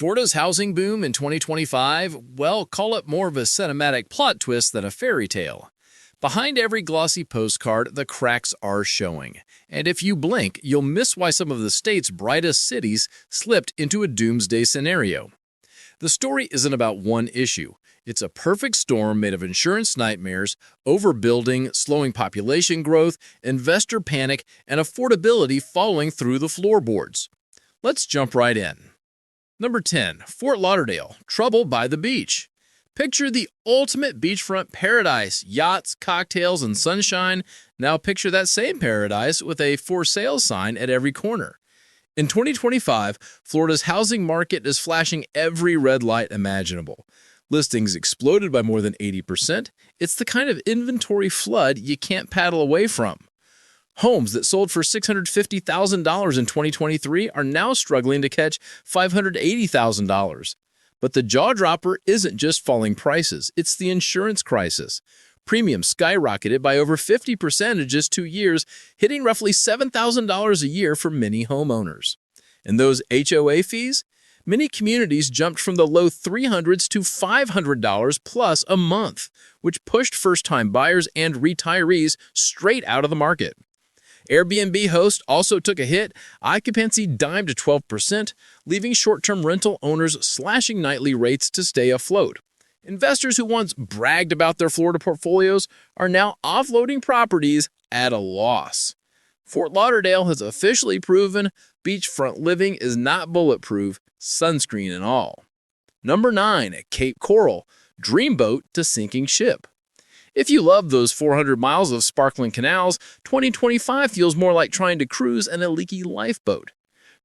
Florida's housing boom in 2025, well, call it more of a cinematic plot twist than a fairy tale. Behind every glossy postcard, the cracks are showing. And if you blink, you'll miss why some of the state's brightest cities slipped into a doomsday scenario. The story isn't about one issue. It's a perfect storm made of insurance nightmares, overbuilding, slowing population growth, investor panic, and affordability falling through the floorboards. Let's jump right in. Number 10. Fort Lauderdale, trouble by the beach. Picture the ultimate beachfront paradise, yachts, cocktails, and sunshine. Now picture that same paradise with a for sale sign at every corner. In 2025, Florida's housing market is flashing every red light imaginable. Listings exploded by more than 80%. It's the kind of inventory flood you can't paddle away from. Homes that sold for $650,000 in 2023 are now struggling to catch $580,000. But the jaw-dropper isn't just falling prices, it's the insurance crisis. Premiums skyrocketed by over 50% in just 2 years, hitting roughly $7,000 a year for many homeowners. And those HOA fees? Many communities jumped from the low $300s to $500 plus a month, which pushed first-time buyers and retirees straight out of the market. Airbnb hosts also took a hit. Occupancy dimed to 12%, leaving short-term rental owners slashing nightly rates to stay afloat. Investors who once bragged about their Florida portfolios are now offloading properties at a loss. Fort Lauderdale has officially proven beachfront living is not bulletproof, sunscreen and all. Number 9. Cape Coral, dreamboat to sinking ship. If you love those 400 miles of sparkling canals, 2025 feels more like trying to cruise in a leaky lifeboat.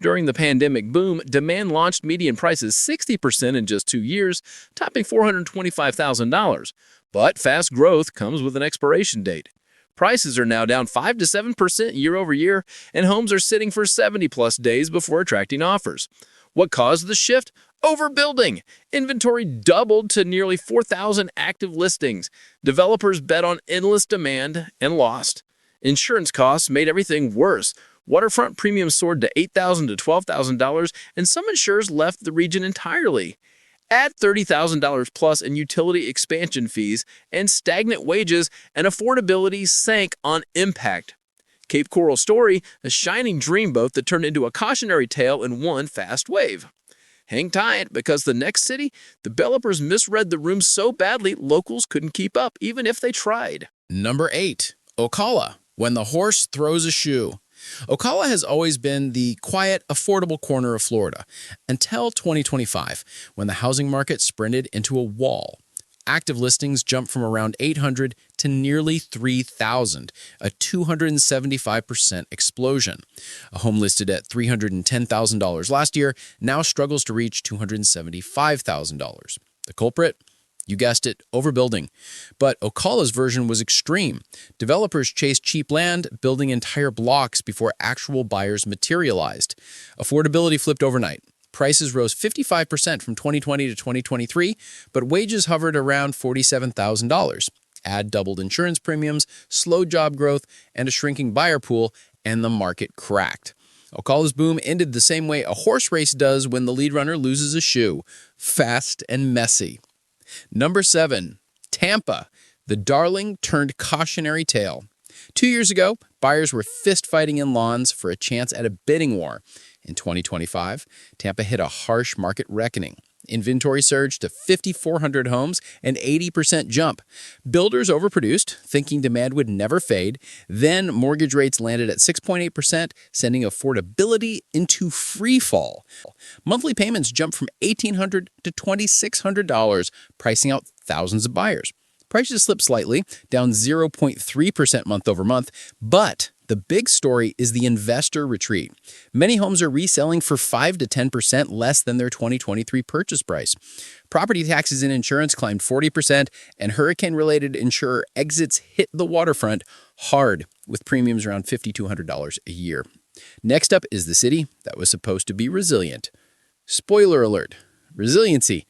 During the pandemic boom, demand launched median prices 60% in just 2 years, topping $425,000. But fast growth comes with an expiration date. Prices are now down 5 to 7% year over year, and homes are sitting for 70-plus days before attracting offers. What caused the shift? Overbuilding. Inventory doubled to nearly 4,000 active listings. Developers bet on endless demand and lost. Insurance costs made everything worse. Waterfront premiums soared to $8,000 to $12,000, and some insurers left the region entirely. Add $30,000 plus in utility expansion fees and stagnant wages, and affordability sank on impact. Cape Coral story, a shining dreamboat that turned into a cautionary tale in one fast wave. Hang tight, because the next city, developers misread the room so badly locals couldn't keep up, even if they tried. Number 8. Ocala, when the horse throws a shoe. Ocala has always been the quiet, affordable corner of Florida until 2025, when the housing market sprinted into a wall. Active listings jumped from around 800 to nearly 3,000, a 275% explosion. A home listed at $310,000 last year now struggles to reach $275,000. The culprit? You guessed it, overbuilding. But Ocala's version was extreme. Developers chased cheap land, building entire blocks before actual buyers materialized. Affordability flipped overnight. Prices rose 55% from 2020 to 2023, but wages hovered around $47,000. Add doubled insurance premiums, slow job growth, and a shrinking buyer pool, and the market cracked. Ocala's boom ended the same way a horse race does when the lead runner loses a shoe: fast and messy. Number 7. Tampa, the darling turned cautionary tale. 2 years ago, buyers were fist-fighting in lawns for a chance at a bidding war. In 2025, Tampa hit a harsh market reckoning. Inventory surged to 5,400 homes, an 80% jump. Builders overproduced, thinking demand would never fade. Then mortgage rates landed at 6.8%, sending affordability into free fall. Monthly payments jumped from $1,800 to $2,600, pricing out thousands of buyers. Prices slipped slightly, down 0.3% month over month, but the big story is the investor retreat. Many homes are reselling for 5 to 10% less than their 2023 purchase price. Property taxes and insurance climbed 40%, and hurricane-related insurer exits hit the waterfront hard, with premiums around $5,200 a year. Next up is the city that was supposed to be resilient. Spoiler alert, resiliency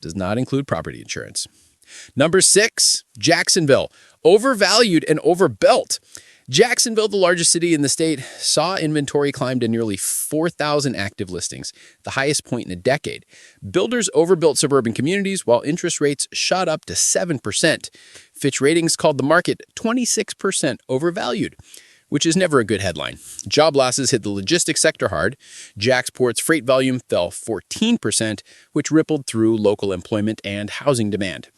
does not include property insurance. Number 6, Jacksonville, overvalued and overbuilt. Jacksonville, the largest city in the state, saw inventory climb to nearly 4,000 active listings, the highest point in a decade. Builders overbuilt suburban communities while interest rates shot up to 7%. Fitch Ratings called the market 26% overvalued, which is never a good headline. Job losses hit the logistics sector hard. Jacksport's freight volume fell 14%, which rippled through local employment and housing demand.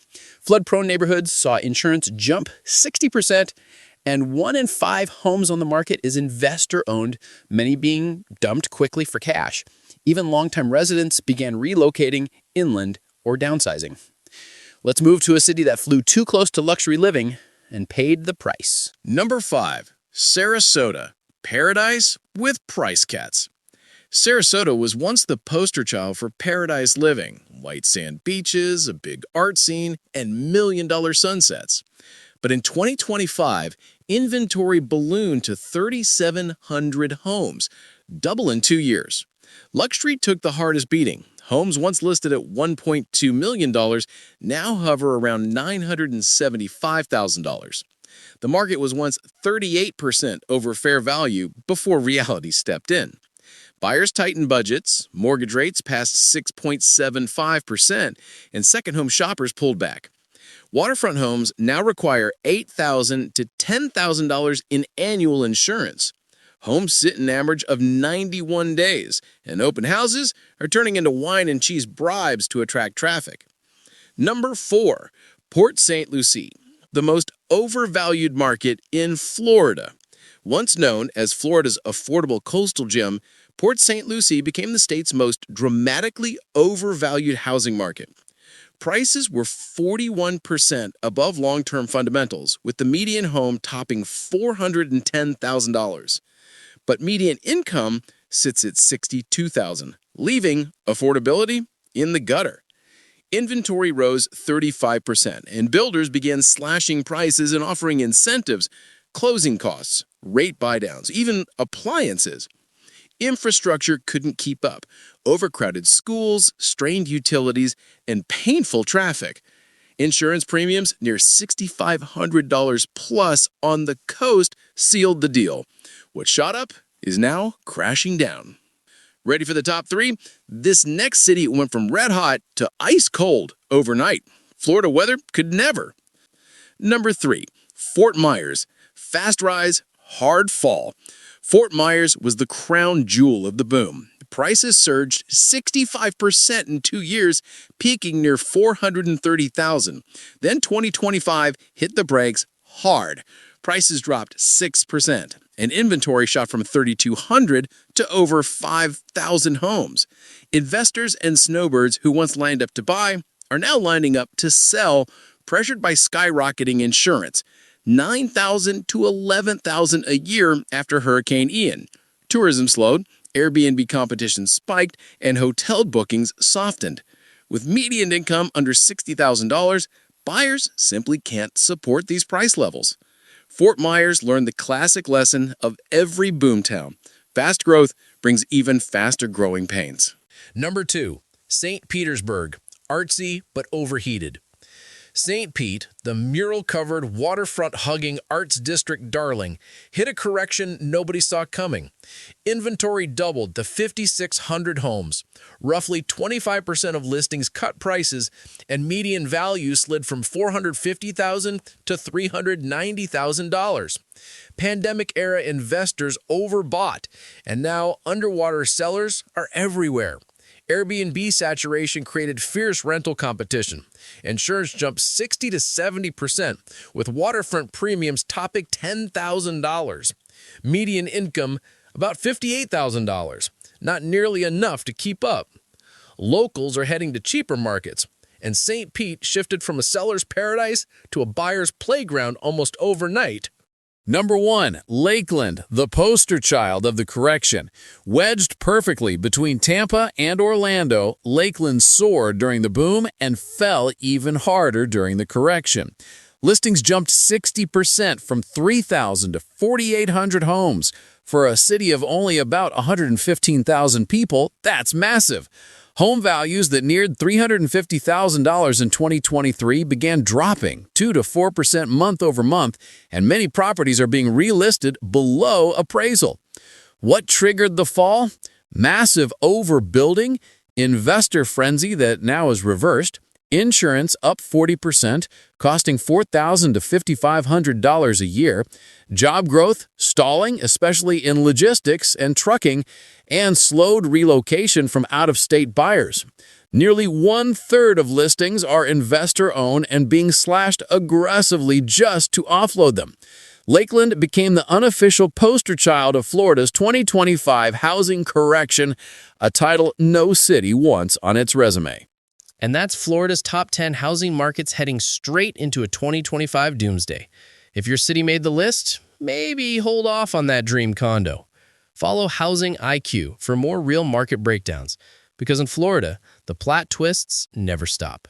Flood-prone neighborhoods saw insurance jump 60%, and 1 in 5 homes on the market is investor-owned, many being dumped quickly for cash. Even longtime residents began relocating inland or downsizing. Let's move to a city that flew too close to luxury living and paid the price. Number 5. Sarasota. Paradise with price cats. Sarasota was once the poster child for paradise living. White sand beaches, a big art scene, and million-dollar sunsets. But in 2025, inventory ballooned to 3,700 homes, double in 2 years. Luxury took the hardest beating. Homes once listed at $1.2 million now hover around $975,000. The market was once 38% over fair value before reality stepped in. Buyers tightened budgets, mortgage rates passed 6.75%, and second home shoppers pulled back. Waterfront homes now require $8,000 to $10,000 in annual insurance. Homes sit an average of 91 days, and open houses are turning into wine and cheese bribes to attract traffic. Number 4. Port St. Lucie, the most overvalued market in Florida. Once known as Florida's affordable coastal gem, Port St. Lucie became the state's most dramatically overvalued housing market. Prices were 41% above long-term fundamentals, with the median home topping $410,000. But median income sits at $62,000, leaving affordability in the gutter. Inventory rose 35%, and builders began slashing prices and offering incentives, closing costs, rate buydowns, even appliances. Infrastructure couldn't keep up. Overcrowded schools, strained utilities, and painful traffic. Insurance premiums near $6,500 plus on the coast sealed the deal. What shot up is now crashing down. Ready for the top 3? This next city went from red hot to ice cold overnight. Florida weather could never. Number 3, Fort Myers. Fast rise, hard fall. Fort Myers was the crown jewel of the boom. Prices surged 65% in 2 years, peaking near $430,000. Then 2025 hit the brakes hard. Prices dropped 6%, and inventory shot from 3,200 to over 5,000 homes. Investors and snowbirds who once lined up to buy are now lining up to sell, pressured by skyrocketing insurance. $9,000 to $11,000 a year after Hurricane Ian. Tourism slowed, Airbnb competition spiked, and hotel bookings softened. With median income under $60,000, buyers simply can't support these price levels. Fort Myers learned the classic lesson of every boomtown. Fast growth brings even faster growing pains. Number 2, St. Petersburg. Artsy but overheated. St. Pete, the mural-covered, waterfront-hugging arts district darling, hit a correction nobody saw coming. Inventory doubled to 5,600 homes. Roughly 25% of listings cut prices, and median value slid from $450,000 to $390,000. Pandemic-era investors overbought, and now underwater sellers are everywhere. Airbnb saturation created fierce rental competition. Insurance jumped 60 to 70%, with waterfront premiums topping $10,000. Median income about $58,000, not nearly enough to keep up. Locals are heading to cheaper markets, and St. Pete shifted from a seller's paradise to a buyer's playground almost overnight. Number 1, Lakeland, the poster child of the correction. Wedged perfectly between Tampa and Orlando, Lakeland soared during the boom and fell even harder during the correction. Listings jumped 60% from 3,000 to 4,800 homes. For a city of only about 115,000 people, that's massive. Home values that neared $350,000 in 2023 began dropping 2 to 4% month over month, and many properties are being relisted below appraisal. What triggered the fall? Massive overbuilding, investor frenzy that now is reversed, insurance up 40%, costing $4,000 to $5,500 a year, job growth stalling, especially in logistics and trucking, and slowed relocation from out-of-state buyers. Nearly one-third of listings are investor-owned and being slashed aggressively just to offload them. Lakeland became the unofficial poster child of Florida's 2025 housing correction, a title no city wants on its resume. And that's Florida's top 10 housing markets heading straight into a 2025 doomsday. If your city made the list, maybe hold off on that dream condo. Follow Housing IQ for more real market breakdowns, because in Florida, the plot twists never stop.